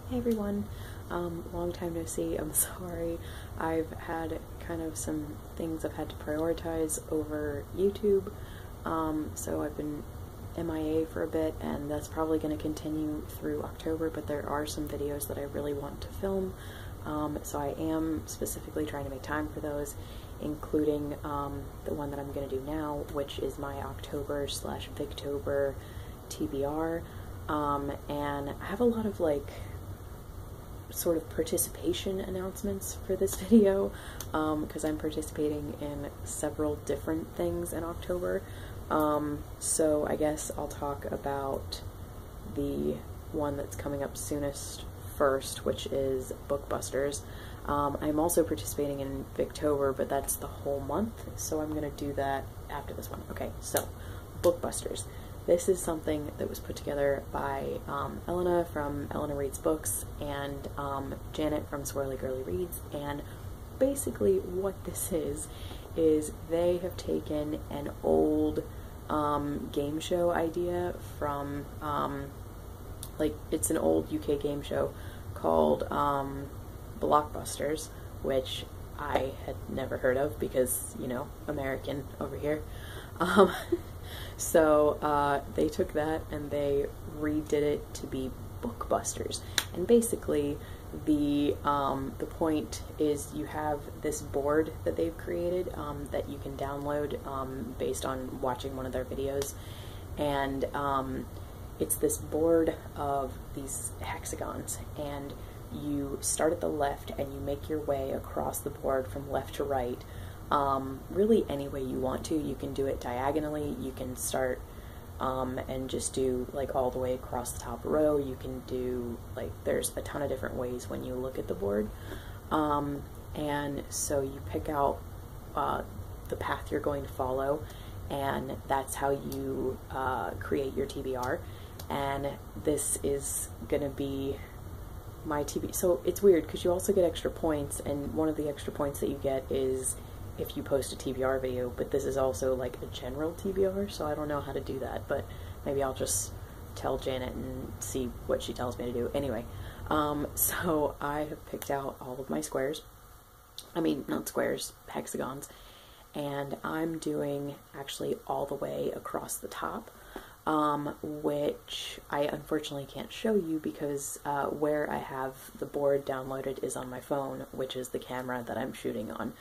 Hey everyone, long time no see. I'm sorry. I've had kind of some things I've had to prioritize over YouTube, so I've been MIA for a bit, and that's probably going to continue through October, but there are some videos that I really want to film, so I am specifically trying to make time for those, including the one that I'm going to do now, which is my October/Victober TBR, and I have a lot of sort of participation announcements for this video, because I'm participating in several different things in October. So I guess I'll talk about the one that's coming up soonest first, which is Bookbusters. I'm also participating in Victober, but that's the whole month, so I'm going to do that after this one. Okay, so Bookbusters. This is something that was put together by Elena from Elena-ElenaReadsBooks and Janet from SwirlyGirlyReads, and basically what this is they have taken an old game show idea from, it's an old UK game show called Bookbusters, which I had never heard of because, you know, American over here. So they took that and they redid it to be Bookbusters, and basically the point is you have this board that they've created that you can download based on watching one of their videos, and it's this board of these hexagons, and you start at the left and you make your way across the board from left to right. Really any way you want to. You can do it diagonally, you can start and just do all the way across the top row. You can do there's a ton of different ways when you look at the board, and so you pick out the path you're going to follow, and that's how you create your TBR. And this is gonna be my TBR. So it's weird because you also get extra points, and one of the extra points that you get is if you post a TBR video, but this is also a general TBR, so I don't know how to do that, but maybe I'll just tell Janet and see what she tells me to do. Anyway, so I have picked out all of my squares. I mean, not squares, hexagons, and I'm doing actually all the way across the top, which I unfortunately can't show you because where I have the board downloaded is on my phone, which is the camera that I'm shooting on.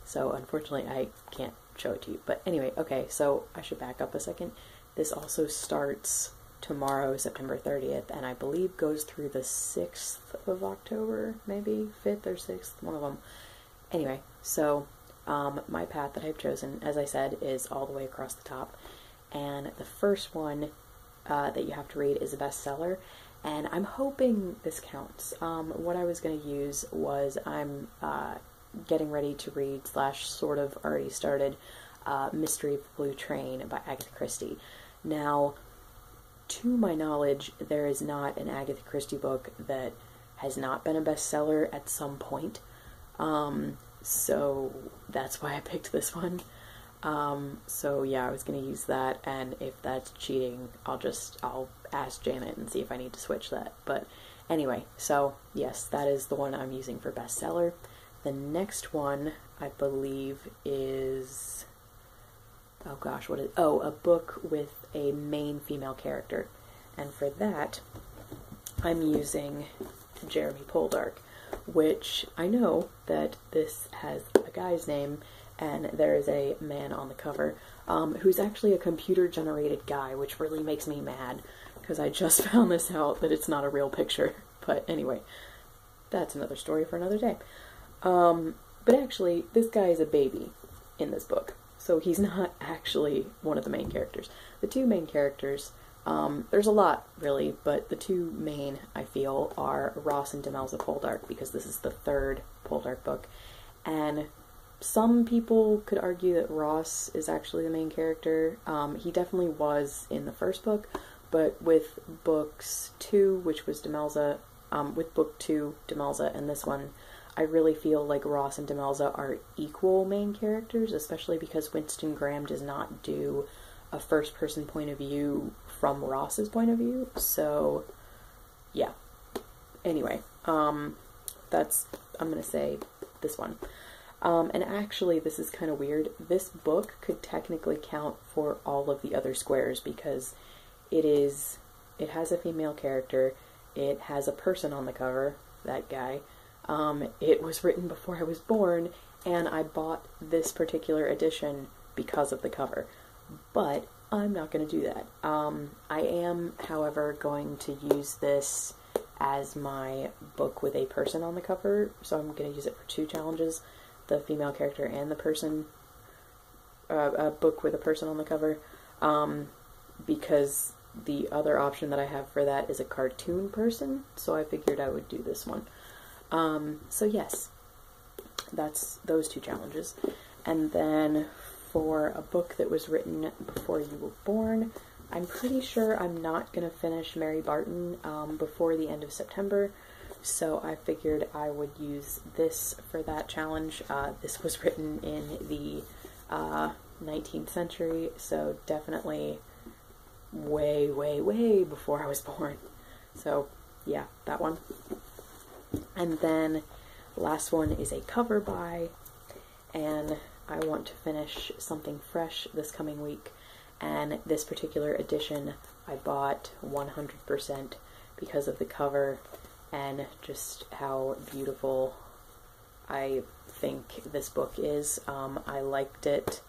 So unfortunately I can't show it to you. But anyway, okay, so I should back up a second. This also starts tomorrow, September 30th, and I believe goes through the 6th of October, maybe 5th or 6th, one of them. Anyway, so my path that I've chosen, as I said, is all the way across the top. And the first one that you have to read is a bestseller, and I'm hoping this counts. What I was going to use was I'm getting ready to read / sort of already started Mystery of the Blue Train by Agatha Christie. Now, to my knowledge, there is not an Agatha Christie book that has not been a bestseller at some point, so that's why I picked this one. So yeah, I was gonna use that, and if that's cheating, I'll ask Janet and see if I need to switch that. But anyway, so yes, that is the one I'm using for bestseller. The next one, I believe, is, oh gosh, what is, oh, a book with a main female character. And for that, I'm using Jeremy Poldark, which I know that this has a guy's name, and there is a man on the cover, who's actually a computer-generated guy, which really makes me mad, because I just found this out, that it's not a real picture. But anyway, that's another story for another day. But actually, this guy is a baby in this book, so he's not actually one of the main characters. The two main characters, there's a lot, really, but the two main, I feel, are Ross and Demelza Poldark, because this is the third Poldark book, and some people could argue that Ross is actually the main character. He definitely was in the first book, but with books 2, which was Demelza, with book 2, Demelza, and this one, I really feel like Ross and Demelza are equal main characters, especially because Winston Graham does not do a first-person point of view from Ross's point of view, so yeah. anyway, that's, I'm gonna say this one. And actually, this is kind of weird. This book could technically count for all of the other squares because it has a female character, it has a person on the cover, that guy, it was written before I was born, and I bought this particular edition because of the cover. But I'm not going to do that. I am, however, going to use this as my book with a person on the cover, so I'm going to use it for 2 challenges, the female character and the person, a book with a person on the cover, because the other option that I have for that is a cartoon person, so I figured I would do this one. So yes, that's those 2 challenges. And then for a book that was written before you were born, I'm pretty sure I'm not going to finish Mary Barton before the end of September, so I figured I would use this for that challenge. This was written in the 19th century, so definitely way, way, way before I was born. So yeah, that one. And then the last one is a cover buy, and I want to finish something fresh this coming week, and this particular edition I bought 100% because of the cover and just how beautiful I think this book is. I liked it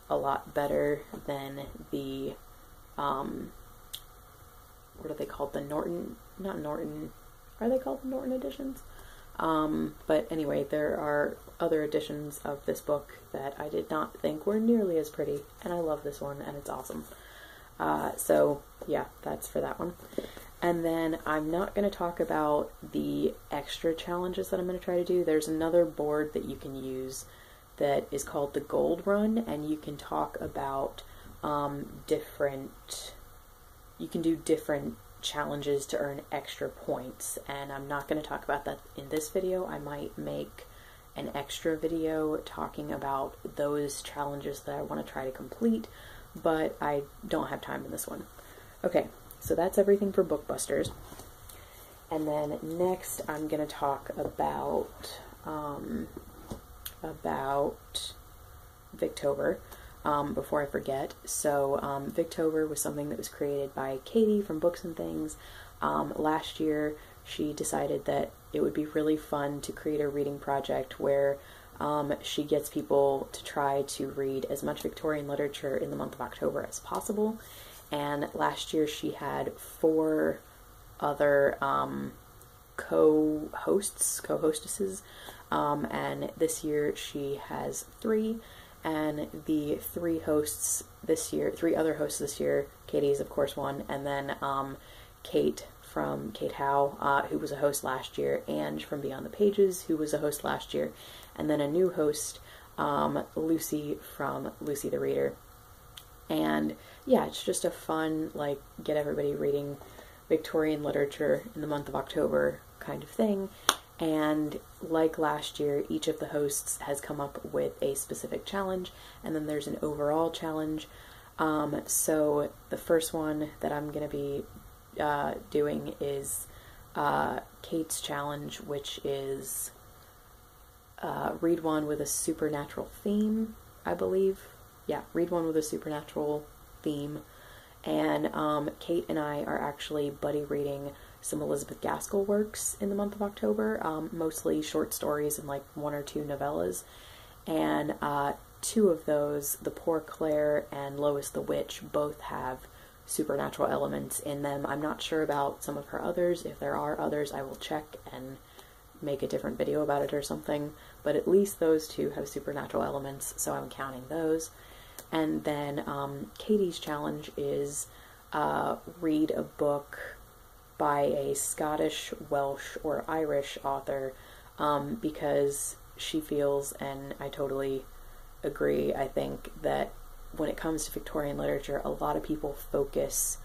a lot better than the, what are they called? The Norton, not Norton, are they called the Norton editions? But anyway, there are other editions of this book that I did not think were nearly as pretty, and I love this one, and it's awesome. So yeah, that's for that one. And then I'm not going to talk about the extra challenges that I'm going to try to do. There's another board that you can use that is called the Gold Run, and you can talk about you can do different challenges to earn extra points, and I'm not going to talk about that in this video. I might make an extra video talking about those challenges that I want to try to complete, but I don't have time in this one. Okay, so that's everything for Bookbusters. And then next I'm going to talk about Victober, before I forget. So Victober was something that was created by Katie from Books and Things. Last year she decided that it would be really fun to create a reading project where she gets people to try to read as much Victorian literature in the month of October as possible. And last year she had 4 other co-hostesses, and this year she has 3. And the 3 hosts this year, 3 other hosts this year, Katie's of course one, and then Kate from Kate Howe, who was a host last year, Ange from Beyond the Pages, who was a host last year, and then a new host, Lucy from Lucy-the-Reader. And yeah, it's just a fun, like, get everybody reading Victorian literature in the month of October kind of thing. And like last year, each of the hosts has come up with a specific challenge, and then there's an overall challenge. So the first one that I'm going to be doing is Kate's challenge, which is read one with a supernatural theme, I believe. Yeah, read one with a supernatural theme. And Kate and I are actually buddy reading some Elizabeth Gaskell works in the month of October, mostly short stories and like 1 or 2 novellas. And 2 of those, The Poor Clare and Lois the Witch, both have supernatural elements in them. I'm not sure about some of her others. If there are others, I will check and make a different video about it or something. But at least those 2 have supernatural elements, so I'm counting those. And then Katie's challenge is read a book by a Scottish, Welsh, or Irish author, because she feels, and I totally agree, I think that when it comes to Victorian literature, a lot of people focus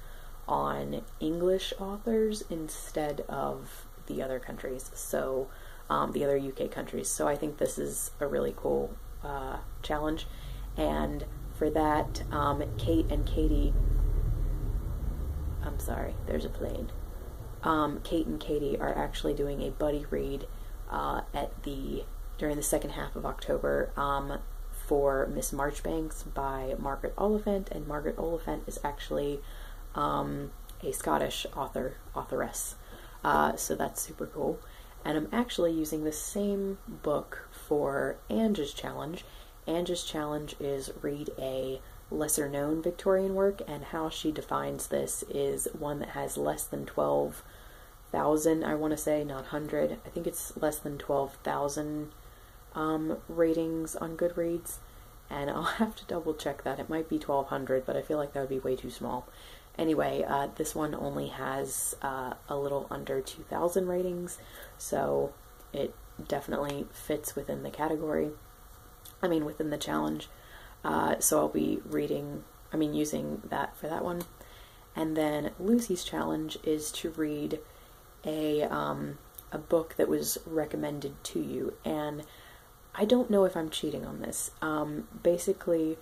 on English authors instead of the other countries, so the other UK countries. So I think this is a really cool challenge. And for that, Kate and Katie, I'm sorry, there's a plane. Kate and Katie are actually doing a buddy read during the second half of October for Miss Marchbanks by Margaret Oliphant, and Margaret Oliphant is actually a Scottish authoress, so that's super cool. And I'm actually using the same book for Ange's challenge. Ange's challenge is read a lesser-known Victorian work, and how she defines this is one that has less than 12,000, I want to say, not 100. I think it's less than 12,000 ratings on Goodreads, and I'll have to double check that. It might be 1,200, but I feel like that would be way too small. Anyway, this one only has a little under 2,000 ratings, so it definitely fits within the category. I mean, within the challenge. So I'll be using that for that one. And then Lucy's challenge is to read a book that was recommended to you, and I don't know if I'm cheating on this. Basically,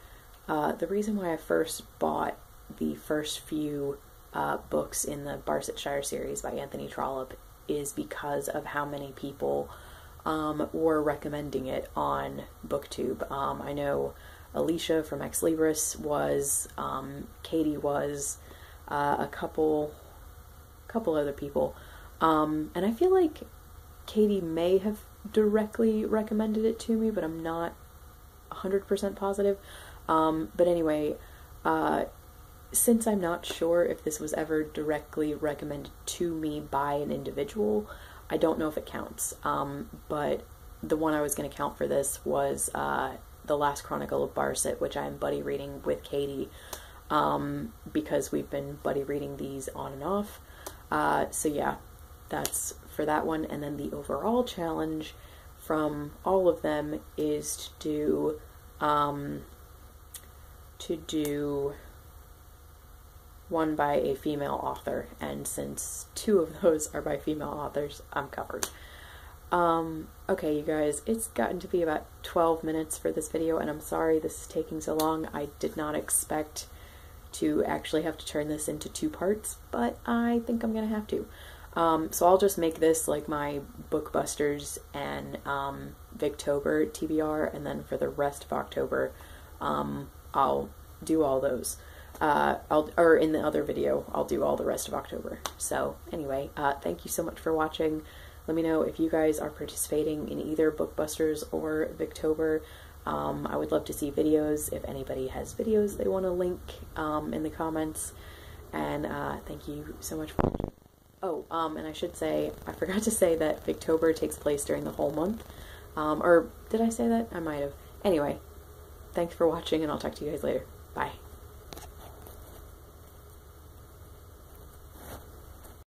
the reason why I first bought the first few books in the Barsetshire series by Anthony Trollope is because of how many people were recommending it on BookTube. I know Alicia from Ex Libris was, Katie was, a couple other people, and I feel like Katie may have directly recommended it to me, but I'm not 100% positive. But anyway, since I'm not sure if this was ever directly recommended to me by an individual, I don't know if it counts. But the one I was going to count for this was The Last Chronicle of Barset, which I'm buddy reading with Katie, because we've been buddy reading these on and off. So yeah, that's for that one. And then the overall challenge from all of them is to do one by a female author, and since 2 of those are by female authors, I'm covered. Okay, you guys, it's gotten to be about 12 minutes for this video, and I'm sorry this is taking so long. I did not expect to actually have to turn this into 2 parts, but I think I'm gonna have to. So I'll just make this like my Bookbusters and Victober TBR, and then for the rest of October, I'll do all those. Or in the other video, I'll do all the rest of October. So anyway, thank you so much for watching. Let me know if you guys are participating in either Bookbusters or Victober. I would love to see videos. If anybody has videos they want to link in the comments. And thank you so much for watching. Oh, and I should say, I forgot to say that Victober takes place during the whole month. Or did I say that? I might have. Anyway, thanks for watching, and I'll talk to you guys later. Bye.